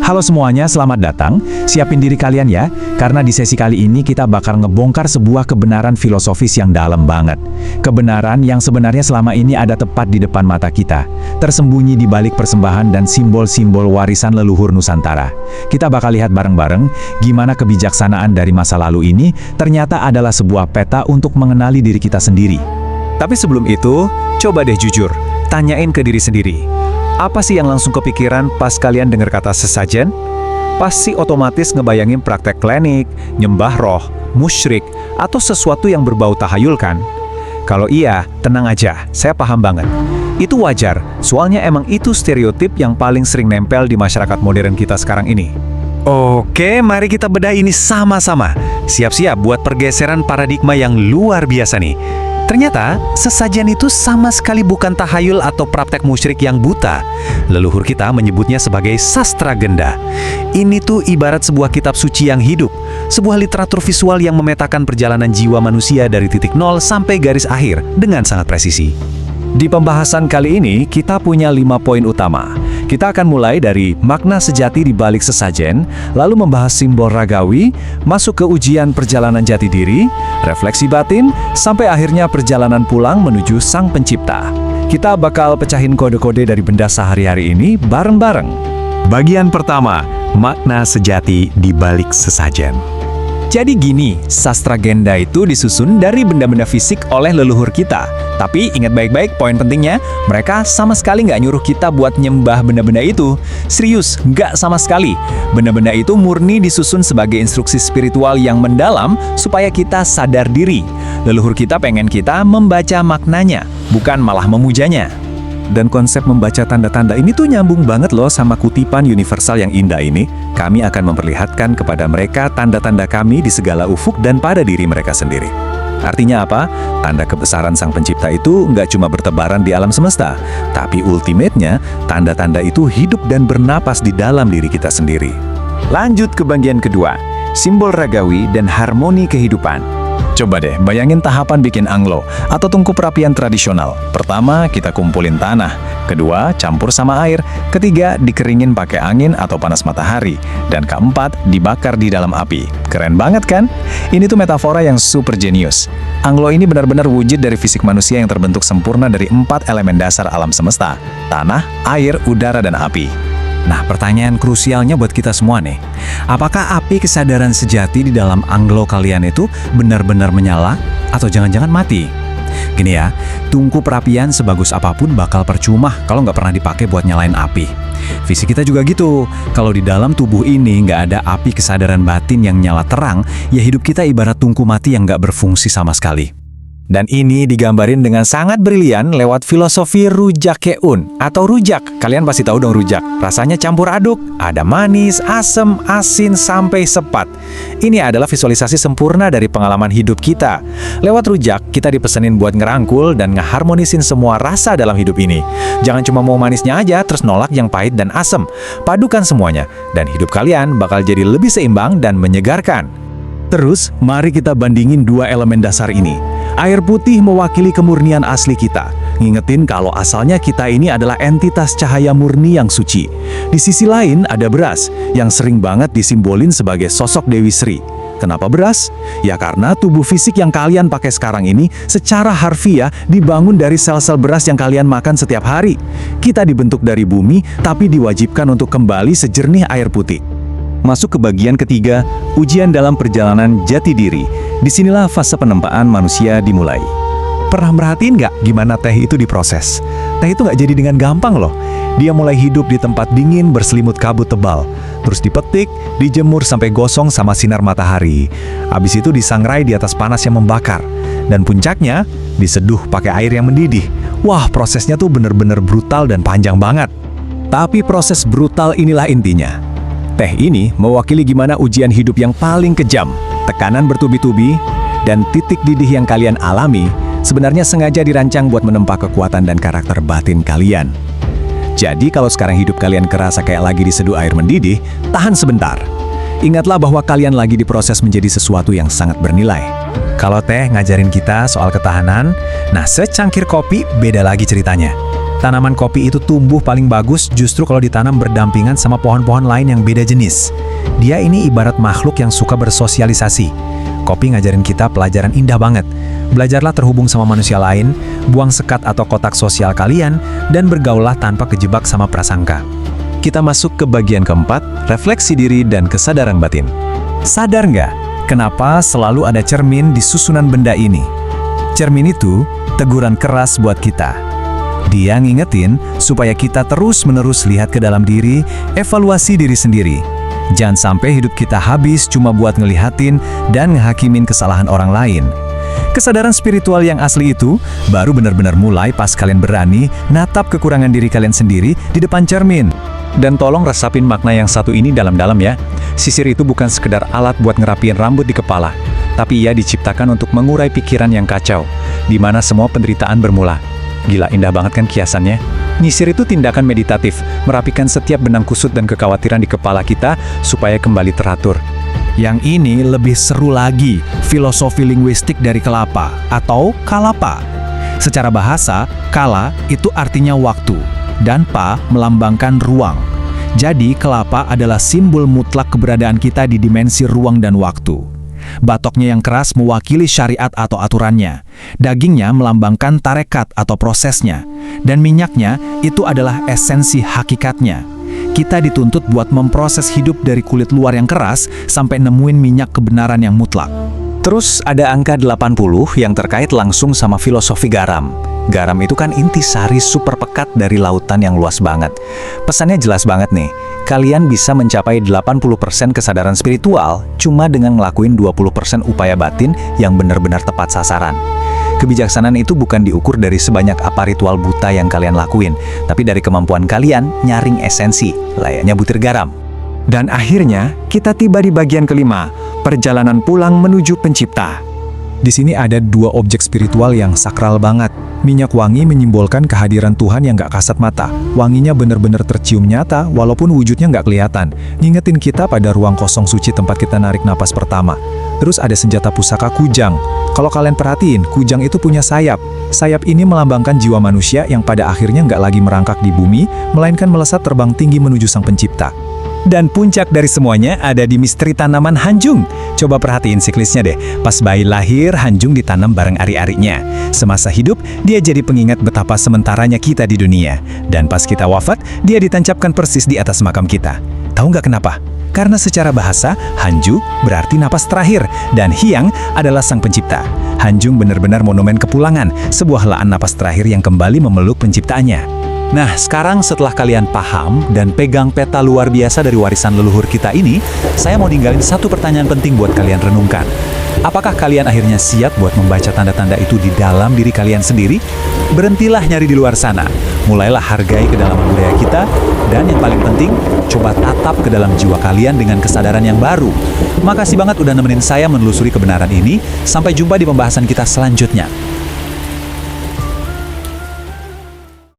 Halo semuanya, selamat datang. Siapin diri kalian ya, karena di sesi kali ini kita bakal ngebongkar sebuah kebenaran filosofis yang dalam banget. Kebenaran yang sebenarnya selama ini ada tepat di depan mata kita, tersembunyi di balik persembahan dan simbol-simbol warisan leluhur Nusantara. Kita bakal lihat bareng-bareng gimana kebijaksanaan dari masa lalu ini ternyata adalah sebuah peta untuk mengenali diri kita sendiri. Tapi sebelum itu, coba deh jujur, tanyain ke diri sendiri. Apa sih yang langsung kepikiran pas kalian dengar kata sesajen? Pasti otomatis ngebayangin praktek klinik, nyembah roh, musyrik, atau sesuatu yang berbau tahayul kan? Kalau iya, tenang aja, saya paham banget. Itu wajar, soalnya emang itu stereotip yang paling sering nempel di masyarakat modern kita sekarang ini. Oke, mari kita bedah ini sama-sama. Siap-siap buat pergeseran paradigma yang luar biasa nih. Ternyata, sesajen itu sama sekali bukan tahayul atau praktek musyrik yang buta. Leluhur kita menyebutnya sebagai sastra genda. Ini tuh ibarat sebuah kitab suci yang hidup, sebuah literatur visual yang memetakan perjalanan jiwa manusia dari titik nol sampai garis akhir dengan sangat presisi. Di pembahasan kali ini, kita punya 5 poin utama. Kita akan mulai dari makna sejati di balik sesajen, lalu membahas simbol ragawi, masuk ke ujian perjalanan jati diri, refleksi batin, sampai akhirnya perjalanan pulang menuju Sang Pencipta. Kita bakal pecahin kode-kode dari benda sehari-hari ini bareng-bareng. Bagian pertama, makna sejati di balik sesajen. Jadi gini, sastra genda itu disusun dari benda-benda fisik oleh leluhur kita. Tapi ingat baik-baik poin pentingnya, mereka sama sekali nggak nyuruh kita buat nyembah benda-benda itu. Serius, nggak sama sekali. Benda-benda itu murni disusun sebagai instruksi spiritual yang mendalam supaya kita sadar diri. Leluhur kita pengen kita membaca maknanya, bukan malah memujanya. Dan konsep membaca tanda-tanda ini tuh nyambung banget loh sama kutipan universal yang indah ini. Kami akan memperlihatkan kepada mereka tanda-tanda kami di segala ufuk dan pada diri mereka sendiri. Artinya apa? Tanda kebesaran Sang Pencipta itu nggak cuma bertebaran di alam semesta, tapi ultimate-nya, tanda-tanda itu hidup dan bernapas di dalam diri kita sendiri. Lanjut ke bagian kedua, simbol ragawi dan harmoni kehidupan. Coba deh, bayangin tahapan bikin anglo atau tungku perapian tradisional. Pertama, kita kumpulin tanah. Kedua, campur sama air. Ketiga, dikeringin pakai angin atau panas matahari. Dan keempat, dibakar di dalam api. Keren banget kan? Ini tuh metafora yang super jenius. Anglo ini benar-benar wujud dari fisik manusia yang terbentuk sempurna dari 4 elemen dasar alam semesta: tanah, air, udara, dan api. Nah, pertanyaan krusialnya buat kita semua nih. Apakah api kesadaran sejati di dalam anglo kalian itu benar-benar menyala atau jangan-jangan mati? Gini ya, tungku perapian sebagus apapun bakal percuma kalau nggak pernah dipakai buat nyalain api. Fisik kita juga gitu. Kalau di dalam tubuh ini nggak ada api kesadaran batin yang nyala terang, ya hidup kita ibarat tungku mati yang nggak berfungsi sama sekali. Dan ini digambarin dengan sangat brilian lewat filosofi rujakeun atau rujak. Kalian pasti tahu dong rujak. Rasanya campur aduk, ada manis, asem, asin, sampai sepat. Ini adalah visualisasi sempurna dari pengalaman hidup kita. Lewat rujak, kita dipesenin buat ngerangkul dan ngeharmonisin semua rasa dalam hidup ini. Jangan cuma mau manisnya aja, terus nolak yang pahit dan asem. Padukan semuanya, dan hidup kalian bakal jadi lebih seimbang dan menyegarkan. Terus, mari kita bandingin 2 elemen dasar ini. Air putih mewakili kemurnian asli kita. Ngingetin kalau asalnya kita ini adalah entitas cahaya murni yang suci. Di sisi lain ada beras, yang sering banget disimbolin sebagai sosok Dewi Sri. Kenapa beras? Ya karena tubuh fisik yang kalian pakai sekarang ini secara harfiah dibangun dari sel-sel beras yang kalian makan setiap hari. Kita dibentuk dari bumi, tapi diwajibkan untuk kembali sejernih air putih. Masuk ke bagian ketiga, ujian dalam perjalanan jati diri. Disinilah fase penempaan manusia dimulai. Pernah merhatiin nggak gimana teh itu diproses? Teh itu nggak jadi dengan gampang loh. Dia mulai hidup di tempat dingin berselimut kabut tebal. Terus dipetik, dijemur sampai gosong sama sinar matahari. Habis itu disangrai di atas panas yang membakar. Dan puncaknya, diseduh pakai air yang mendidih. Wah, prosesnya tuh bener-bener brutal dan panjang banget. Tapi proses brutal inilah intinya. Teh ini mewakili gimana ujian hidup yang paling kejam, tekanan bertubi-tubi, dan titik didih yang kalian alami sebenarnya sengaja dirancang buat menempa kekuatan dan karakter batin kalian. Jadi kalau sekarang hidup kalian kerasa kayak lagi diseduh air mendidih, tahan sebentar. Ingatlah bahwa kalian lagi diproses menjadi sesuatu yang sangat bernilai. Kalau teh ngajarin kita soal ketahanan, nah secangkir kopi beda lagi ceritanya. Tanaman kopi itu tumbuh paling bagus justru kalau ditanam berdampingan sama pohon-pohon lain yang beda jenis. Dia ini ibarat makhluk yang suka bersosialisasi. Kopi ngajarin kita pelajaran indah banget. Belajarlah terhubung sama manusia lain, buang sekat atau kotak sosial kalian, dan bergaullah tanpa kejebak sama prasangka. Kita masuk ke bagian keempat, refleksi diri dan kesadaran batin. Sadar nggak, kenapa selalu ada cermin di susunan benda ini? Cermin itu teguran keras buat kita. Dia ngingetin supaya kita terus-menerus lihat ke dalam diri, evaluasi diri sendiri. Jangan sampai hidup kita habis cuma buat ngelihatin dan ngehakimin kesalahan orang lain. Kesadaran spiritual yang asli itu baru benar-benar mulai pas kalian berani natap kekurangan diri kalian sendiri di depan cermin. Dan tolong resapin makna yang satu ini dalam-dalam ya. Sisir itu bukan sekedar alat buat ngerapiin rambut di kepala, tapi ia diciptakan untuk mengurai pikiran yang kacau, di mana semua penderitaan bermula. Gila, indah banget kan kiasannya? Nyisir itu tindakan meditatif, merapikan setiap benang kusut dan kekhawatiran di kepala kita supaya kembali teratur. Yang ini lebih seru lagi, filosofi linguistik dari kelapa atau kalapa. Secara bahasa, kala itu artinya waktu, dan pa melambangkan ruang. Jadi kelapa adalah simbol mutlak keberadaan kita di dimensi ruang dan waktu. Batoknya yang keras mewakili syariat atau aturannya. Dagingnya melambangkan tarekat atau prosesnya. Dan minyaknya itu adalah esensi hakikatnya. Kita dituntut buat memproses hidup dari kulit luar yang keras sampai nemuin minyak kebenaran yang mutlak. Terus ada angka 80 yang terkait langsung sama filosofi garam. Garam itu kan intisari super pekat dari lautan yang luas banget. Pesannya jelas banget nih. Kalian bisa mencapai 80% kesadaran spiritual cuma dengan ngelakuin 20% upaya batin yang benar-benar tepat sasaran. Kebijaksanaan itu bukan diukur dari sebanyak apa ritual buta yang kalian lakuin, tapi dari kemampuan kalian nyaring esensi, layaknya butir garam. Dan akhirnya, kita tiba di bagian kelima, perjalanan pulang menuju pencipta. Di sini ada dua objek spiritual yang sakral banget. Minyak wangi menyimbolkan kehadiran Tuhan yang gak kasat mata. Wanginya benar-benar tercium nyata walaupun wujudnya gak kelihatan. Ngingetin kita pada ruang kosong suci tempat kita narik napas pertama. Terus ada senjata pusaka kujang. Kalau kalian perhatiin, kujang itu punya sayap. Sayap ini melambangkan jiwa manusia yang pada akhirnya gak lagi merangkak di bumi, melainkan melesat terbang tinggi menuju sang pencipta. Dan puncak dari semuanya ada di misteri tanaman Hanjung. Coba perhatiin siklisnya deh. Pas bayi lahir, Hanjung ditanam bareng ari-arinya. Semasa hidup, dia jadi pengingat betapa sementaranya kita di dunia. Dan pas kita wafat, dia ditancapkan persis di atas makam kita. Tahu nggak kenapa? Karena secara bahasa, Hanju berarti napas terakhir, dan Hyang adalah sang pencipta. Hanjung benar-benar monumen kepulangan, sebuah laan napas terakhir yang kembali memeluk penciptaannya. Nah, sekarang setelah kalian paham dan pegang peta luar biasa dari warisan leluhur kita ini, saya mau ninggalin satu pertanyaan penting buat kalian renungkan. Apakah kalian akhirnya siap buat membaca tanda-tanda itu di dalam diri kalian sendiri? Berhentilah nyari di luar sana. Mulailah hargai kedalaman budaya kita, dan yang paling penting, coba tatap ke dalam jiwa kalian dengan kesadaran yang baru. Makasih banget udah nemenin saya menelusuri kebenaran ini. Sampai jumpa di pembahasan kita selanjutnya.